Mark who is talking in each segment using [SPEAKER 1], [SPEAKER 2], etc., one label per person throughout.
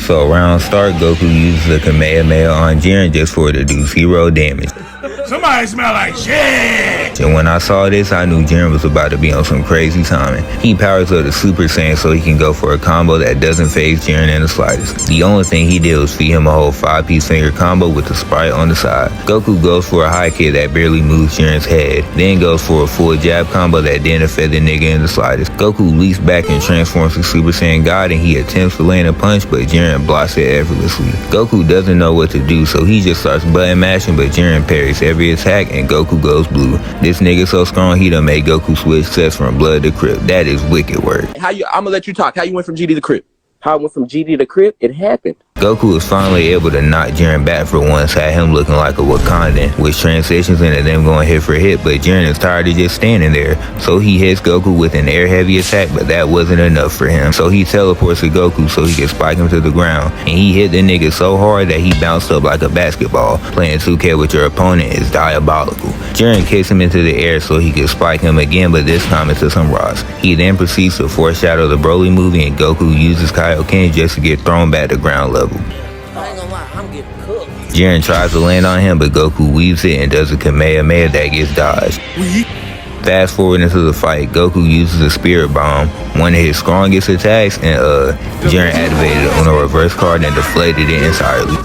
[SPEAKER 1] So round start, Goku uses a Kamehameha on Jiren just for it to do 0 damage.
[SPEAKER 2] Somebody smell like shit!
[SPEAKER 1] And when I saw this, I knew Jiren was about to be on some crazy timing. He powers up the Super Saiyan so he can go for a combo that doesn't phase Jiren in the slightest. The only thing he did was feed him a whole 5-piece finger combo with the sprite on the side. Goku goes for a high kick that barely moves Jiren's head, then goes for a full jab combo that didn't affect the nigga in the slightest. Goku leaps back and transforms to Super Saiyan God, and he attempts to land a punch, but Jiren blocks it effortlessly. Goku doesn't know what to do, so he just starts button mashing, but Jiren parries every attack and Goku goes blue. This nigga so strong he done made Goku switch sets from blood to Crip. That is wicked work.
[SPEAKER 3] I'm gonna let you talk. How you went from GD to Crip? How I went from GD to Crip? It happened.
[SPEAKER 1] Goku was finally able to knock Jiren back for once, had him looking like a Wakandan, which transitions into them going hit for hit, but Jiren is tired of just standing there. So he hits Goku with an air heavy attack, but that wasn't enough for him. So he teleports to Goku so he can spike him to the ground, and he hit the nigga so hard that he bounced up like a basketball. Playing 2K with your opponent is diabolical. Jiren kicks him into the air so he can spike him again, but this time into some rocks. He then proceeds to foreshadow the Broly movie, and Goku uses Kaioken just to get thrown back to ground level.
[SPEAKER 4] I ain't gonna lie, I'm getting cooked.
[SPEAKER 1] Jiren tries to land on him, but Goku weaves it and does a Kamehameha that gets dodged. Fast forward into the fight, Goku uses a Spirit Bomb, one of his strongest attacks, and Jiren activated it on a reverse card and deflated it entirely.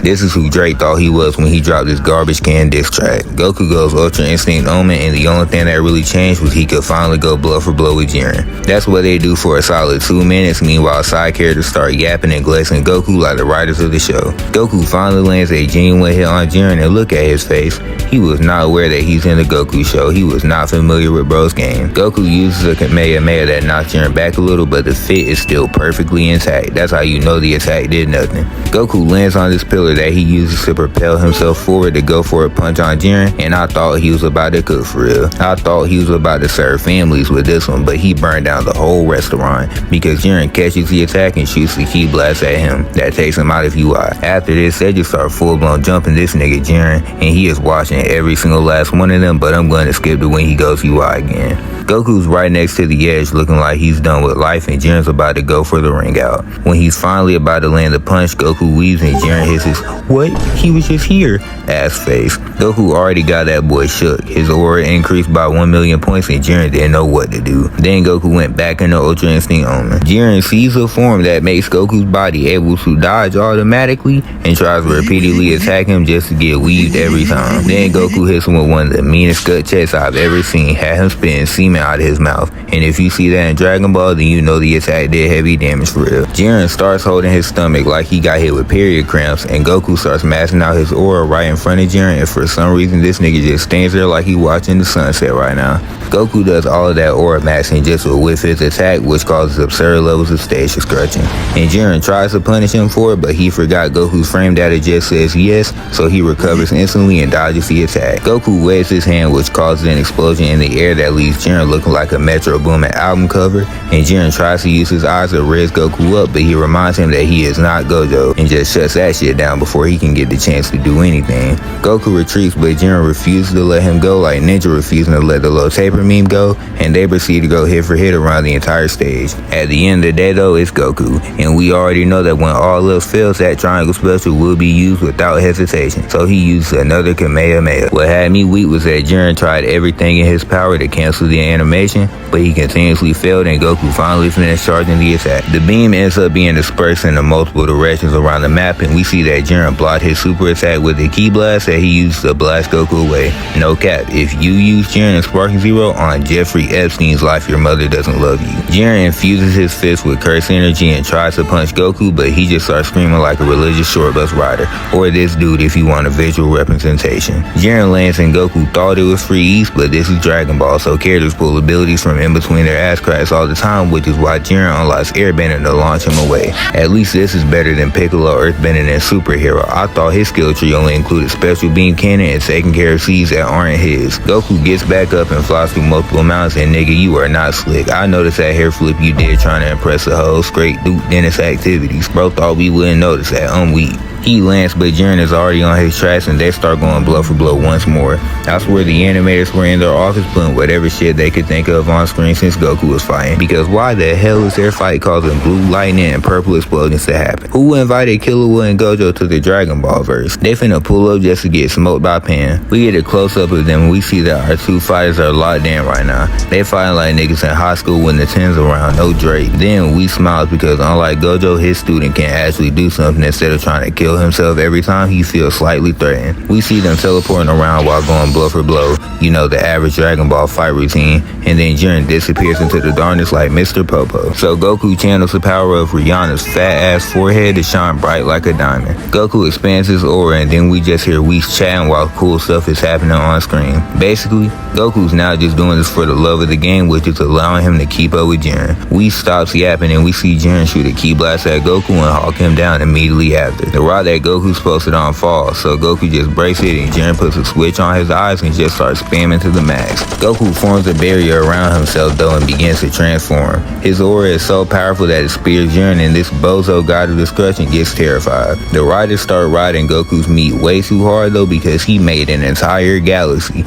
[SPEAKER 1] This is who Drake thought he was when he dropped this garbage can diss track. Goku goes Ultra Instinct Omen, and the only thing that really changed was he could finally go blow for blow with Jiren. That's what they do for a solid 2 minutes, meanwhile side characters start yapping and glazing Goku like the writers of the show. Goku finally lands a genuine hit on Jiren, and look at his face. He was not aware that he's in the Goku show. He was not familiar with bro's game. Goku uses a Kamehameha that knocks Jiren back a little, but the fit is still perfectly intact. That's how you know the attack did nothing. Goku lands on this pillar that he uses to propel himself forward to go for a punch on Jiren, and I thought he was about to cook for real. I thought he was about to serve families with this one, but he burned down the whole restaurant because Jiren catches the attack and shoots the ki blast at him. That takes him out of UI. After this, they just start full blown jumping this nigga Jiren, and he is watching every single last one of them, but I'm going to skip to when he goes UI again. Goku's right next to the edge looking like he's done with life, and Jiren's about to go for the ring out. When he's finally about to land the punch, Goku weaves and Jiren hits his "What? He was just here" ass face. Goku already got that boy shook. His aura increased by 1 million points and Jiren didn't know what to do. Then Goku went back into Ultra Instinct Omen. Jiren sees a form that makes Goku's body able to dodge automatically and tries to repeatedly attack him just to get weaved every time. Then Goku hits him with one of the meanest gut checks I've ever seen, had him spitting semen out of his mouth. And if you see that in Dragon Ball, then you know the attack did heavy damage for real. Jiren starts holding his stomach like he got hit with period cramps, and Goku starts mashing out his aura right in front of Jiren, and for some reason this nigga just stands there like he watching the sunset right now. Goku does all of that aura mashing just to whiff his attack, which causes absurd levels of station scratching. And Jiren tries to punish him for it, but he forgot Goku's frame data just says yes, so he recovers instantly and dodges the attack. Goku waves his hand, which causes an explosion in the air that leaves Jiren looking like a Metro Boomin album cover, and Jiren tries to use his eyes to raise Goku up, but he reminds him that he is not Gojo and just shuts that shit down before he can get the chance to do anything. Goku retreats, but Jiren refuses to let him go like Ninja refusing to let the little taper meme go, and they proceed to go hit for hit around the entire stage. At the end of the day though, it's Goku, and we already know that when all else fails, that triangle special will be used without hesitation, so he uses another Kamehameha. What had me weak was that Jiren tried everything in his power to cancel the animation, but he continuously failed, and Goku finally finished charging the attack. The beam ends up being dispersed in multiple directions around the map, and we see that Jiren blocked his super attack with the ki blast that he used to blast Goku away. No cap, if you use Jiren and Sparking Zero on Jeffrey Epstein's life, your mother doesn't love you. Jiren infuses his fist with curse energy and tries to punch Goku, but he just starts screaming like a religious short bus rider, or this dude if you want a visual representation. Jiren lands and Goku thought it was free east, but this is Dragon Ball, so characters pull abilities from in between their ass cracks all the time, which is why Jiren unlocks airbending to launch him away. At least this is better than Piccolo earthbending and superhero. I thought his skill tree only included special beam cannon and taking care of seeds that aren't his. Goku gets back up and flies through multiple mountains, and nigga, you are not slick. I noticed that hair flip you did trying to impress the hoes. Great Duke Dennis activities. Bro thought we wouldn't notice that. I'm weak. He lands, but Jiren is already on his tracks and they start going blow for blow once more. I swear the animators were in their office putting whatever shit they could think of on screen since Goku was fighting. Because why the hell is their fight causing blue lightning and purple explosions to happen? Who invited Killua and Gojo to the Dragon Ball verse? They finna pull up just to get smoked by Pan. We get a close up of them and we see that our two fighters are locked in right now. They fighting like niggas in high school when the 10's around, no Drake. Then we smile because unlike Gojo, his student can actually do something instead of trying to kill himself every time he feels slightly threatened. We see them teleporting around while going blow for blow, you know, the average Dragon Ball fight routine, and then Jiren disappears into the darkness like Mr. Popo. So Goku channels the power of Rihanna's fat ass forehead to shine bright like a diamond. Goku expands his aura and then we just hear Whis chatting while cool stuff is happening on screen. Basically, Goku's now just doing this for the love of the game, which is allowing him to keep up with Jiren. Whis stops yapping and we see Jiren shoot a ki blast at Goku and hawk him down immediately after. The rod that Goku's posted on falls, so Goku just breaks it and Jiren puts a switch on his eyes and just starts spamming to the max. Goku forms a barrier around himself though and begins to transform. His aura is so powerful that it spears Jiren and this bozo god of destruction gets terrified. The riders start riding Goku's meat way too hard though because he made an entire galaxy.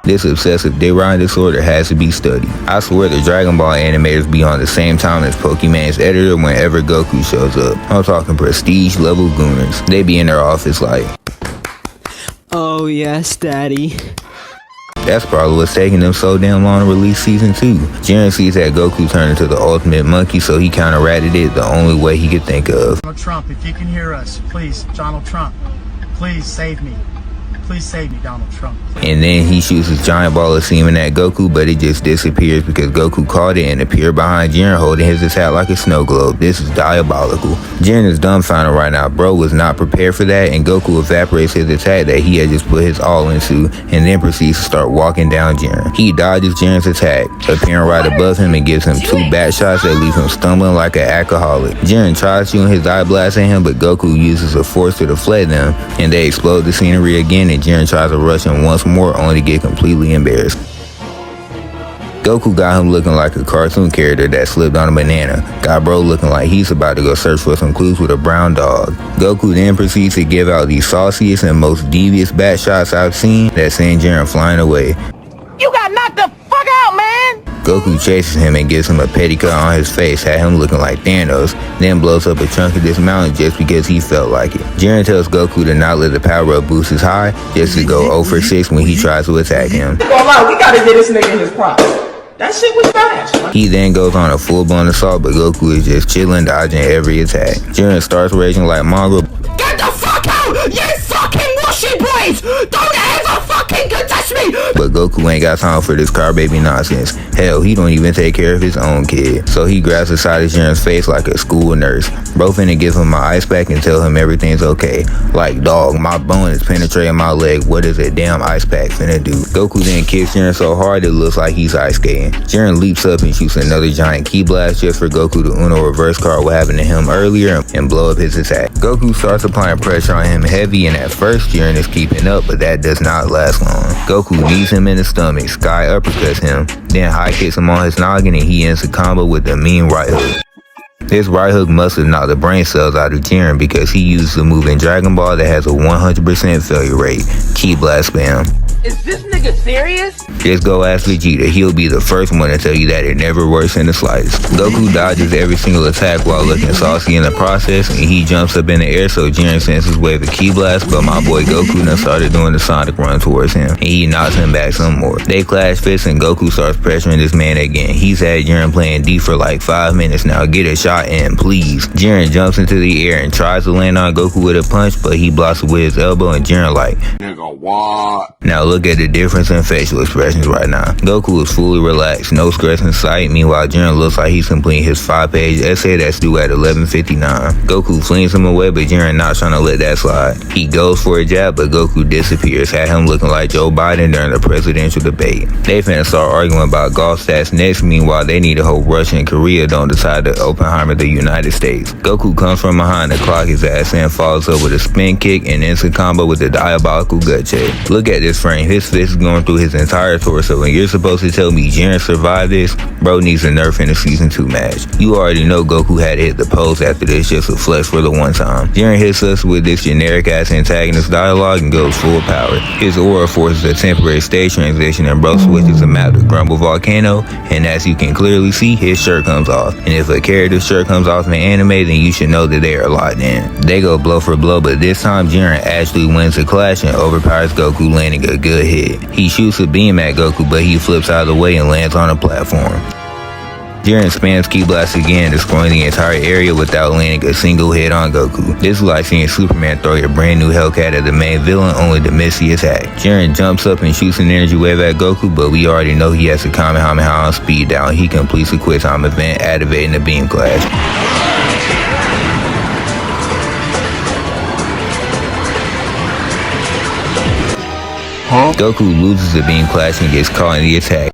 [SPEAKER 1] This obsessive dick riding disorder has to be studied. I swear the Dragon Ball animators be on the same time as Pokemon's editor whenever Goku shows up. I'm talking prestige level gooners. They be in their office like,
[SPEAKER 5] oh yes, daddy.
[SPEAKER 1] that's probably what's taking them so damn long to release season 2. Jiren sees that Goku turned into the ultimate monkey, so he kinda ratted it the only way he could think of.
[SPEAKER 6] Donald Trump, if you can hear us, please, Donald Trump, please save me. Please save me, Donald Trump.
[SPEAKER 1] And then he shoots his giant ball of semen at Goku, but it just disappears because Goku caught it and appeared behind Jiren holding his attack like a snow globe. This is diabolical. Jiren is dumbfounded right now. Bro was not prepared for that, and Goku evaporates his attack that he had just put his all into, and then proceeds to start walking down Jiren. He dodges Jiren's attack, appearing right above him and gives him 2 bat shots that leave him stumbling like an alcoholic. Jiren tries shooting his eye blast at him, but Goku uses a force to deflect them, and they explode the scenery again, and Jiren tries to rush him once more only to get completely embarrassed. Goku got him looking like a cartoon character that slipped on a banana. Got bro looking like he's about to go search for some clues with a brown dog. Goku then proceeds to give out the sauciest and most devious bat shots I've seen that send Jiren flying away.
[SPEAKER 4] You got knocked the fuck out, man!
[SPEAKER 1] Goku chases him and gives him a petticut on his face, had him looking like Thanos, then blows up a chunk of this mountain just because he felt like it. Jiren tells Goku to not let the power up boost his high, just to go 0 for 6 when he tries to attack him.
[SPEAKER 7] We gotta get this nigga his props. That shit was trash.
[SPEAKER 1] He then goes on a full-blown assault, but Goku is just chilling, dodging every attack. Jiren starts raging like mongrel.
[SPEAKER 4] Get the fuck out! You fucking washy boys! Don't ever fucking touch me!
[SPEAKER 1] But Goku ain't got time for this crybaby nonsense. Hell, he don't even take care of his own kid. So he grabs the side of Jiren's face like a school nurse. Bro finna give him my ice pack and tell him everything's okay. Like, dog, my bone is penetrating my leg. What is a damn ice pack finna do? Goku then kicks Jiren so hard it looks like he's ice skating. Jiren leaps up and shoots another giant ki blast just for Goku to Uno reverse card what happened to him earlier and blow up his attack. Goku starts applying pressure on him heavy, and at first Jiren is keeping up, but that does not last long. Goku knees him in the stomach, Sky uppercuts him, then high kicks him on his noggin and he ends the combo with a mean right hook. This right hook must have knocked the brain cells out of Jiren because he used a move in Dragon Ball that has a 100% failure rate, ki blast spam.
[SPEAKER 4] Is this nigga serious?
[SPEAKER 1] Just go ask Vegeta, he'll be the first one to tell you that it never works in the slightest. Goku dodges every single attack while looking saucy in the process, and he jumps up in the air so Jiren sends his wave of ki blast, but my boy Goku done started doing the Sonic run towards him, and he knocks him back some more. They clash fists and Goku starts pressuring this man again. He's had Jiren playing D for like 5 minutes now, get a shot in, please. Jiren jumps into the air and tries to land on Goku with a punch, but he blocks it with his elbow and Jiren like, nigga, what? Now look at the difference in facial expressions right now. Goku is fully relaxed, no stress in sight. Meanwhile, Jiren looks like he's completing his 5-page essay that's due at 11:59. Goku flings him away, but Jiren not trying to let that slide. He goes for a jab, but Goku disappears, had him looking like Joe Biden during the presidential debate. They finna start arguing about golf stats next. Meanwhile, they need to hope Russia and Korea don't decide to Oppenheimer the United States. Goku comes from behind to clock his ass and follows up with a spin kick and ends the combo with a diabolical gut check. Look at this frame. frame. His fist is going through his entire torso, and you're supposed to tell me Jiren survived this? Bro needs a nerf in the season 2 match. You already know Goku had to hit the pose after this just to flex for the one time. Jiren hits us with this generic ass antagonist dialogue and goes full power. His aura forces a temporary stage transition, and bro switches the map to Grumble Volcano, and as you can clearly see, his shirt comes off. And if a character's shirt comes off in the anime, then you should know that they are locked in. They go blow for blow, but this time Jiren actually wins the clash and overpowers Goku, landing a good hit. He shoots a beam at Goku, but he flips out of the way and lands on a platform. Jiren spams Ki Blast again, destroying the entire area without landing a single hit on Goku. This is like seeing Superman throw a brand new Hellcat at the main villain only to miss the attack. Jiren jumps up and shoots an energy wave at Goku, but we already know he has a Kamehameha on speed down. He completes a quick time event, activating the beam clash. Goku loses the beam clash and gets caught in the attack.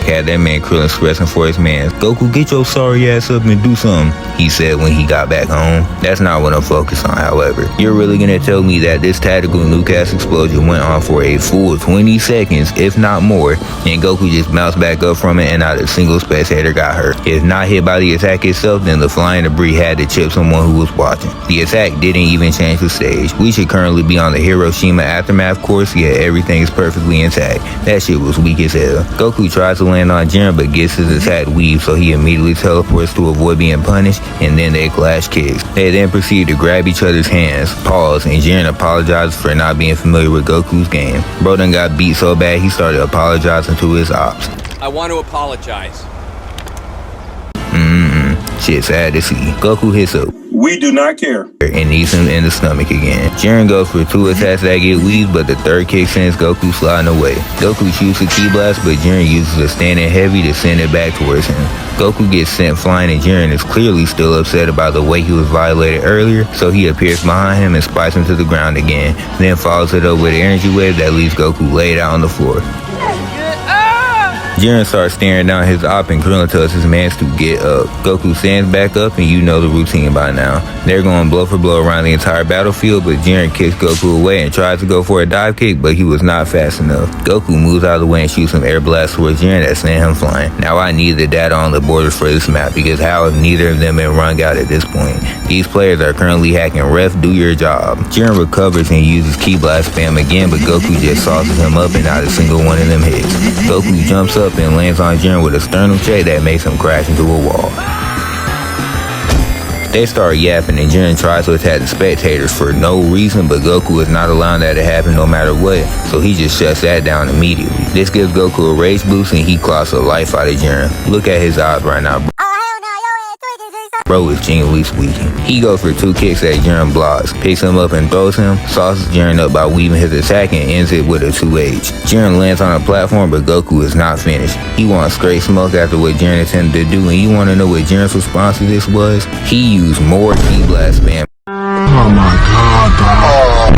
[SPEAKER 1] Had that man Krillin stressing for his man. Goku, get your sorry ass up and do something, he said when he got back home. That's not what I'm focused on, however. You're really gonna tell me that this tactical nuke-ass explosion went on for a full 20 seconds, if not more, and Goku just bounced back up from it and not a single spectator got hurt? If not hit by the attack itself, then the flying debris had to chip someone who was watching. The attack didn't even change the stage. We should currently be on the Hiroshima Aftermath course, yet everything is perfectly intact. That shit was weak as hell. Goku tries to land on Jiren but gets his attack weaved, so he immediately teleports to avoid being punished, and then they clash kicks. They then proceed to grab each other's hands, pause, and Jiren apologizes for not being familiar with Goku's game. Bro done got beat so bad he started apologizing to his ops.
[SPEAKER 8] I want to apologize.
[SPEAKER 1] Shit sad to see. Goku hits up.
[SPEAKER 2] We do not care.
[SPEAKER 1] And knees him in the stomach again. Jiren goes for 2 attacks that get weaved, but the third kick sends Goku sliding away. Goku shoots a Ki Blast, but Jiren uses a standing heavy to send it back towards him. Goku gets sent flying, and Jiren is clearly still upset about the way he was violated earlier, so he appears behind him and spikes him to the ground again, then follows it up with an energy wave that leaves Goku laid out on the floor. Jiren starts staring down his op, and Krillin tells his mans to get up. Goku stands back up, and you know the routine by now. They're going blow for blow around the entire battlefield, but Jiren kicks Goku away and tries to go for a dive kick, but he was not fast enough. Goku moves out of the way and shoots some air blasts towards Jiren that sent him flying. Now I need the data on the borders for this map, because how have neither of them been run out at this point? These players are currently hacking. Ref, do your job. Jiren recovers and uses Ki Blast spam again, but Goku just sauces him up and not a single one of them hits. Goku jumps up and lands on Jiren with a sternum check that makes him crash into a wall. They start yapping, and Jiren tries to attack the spectators for no reason, but Goku is not allowing that to happen no matter what, so he just shuts that down immediately. This gives Goku a rage boost, and he clocks the life out of Jiren. Look at his eyes right now, bro. Bro is genuinely squeaking. He goes for 2 kicks that Jiren blocks, picks him up and throws him, sauces Jiren up by weaving his attack, and ends it with a 2H. Jiren lands on a platform, but Goku is not finished. He wants straight smoke after what Jiren attempted to do, and you want to know what Jiren's response to this was? He used more Ki Blast spam.
[SPEAKER 2] Oh my god, dog.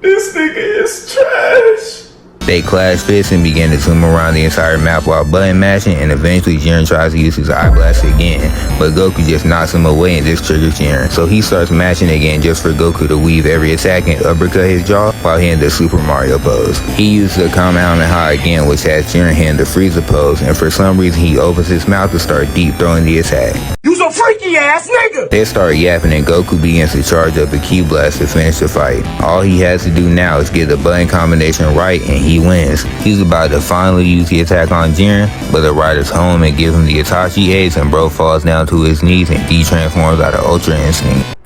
[SPEAKER 2] This nigga is trash.
[SPEAKER 1] They clash fists and begin to zoom around the entire map while button mashing, and eventually Jiren tries to use his eye blast again, but Goku just knocks him away and this triggers Jiren. So he starts mashing again just for Goku to weave every attack and uppercut his jaw while hitting the Super Mario pose. He uses the Kamehameha again, which has Jiren hitting the Frieza pose, and for some reason he opens his mouth to start deep throwing the attack.
[SPEAKER 2] You's a freaky ass nigga!
[SPEAKER 1] They start yapping, and Goku begins to charge up a Ki Blast to finish the fight. All he has to do now is get the button combination right, and he wins. He's about to finally use the attack on Jiren, but the Rider's home and gives him the Itachi Ace, and bro falls down to his knees and de-transforms out of Ultra Instinct.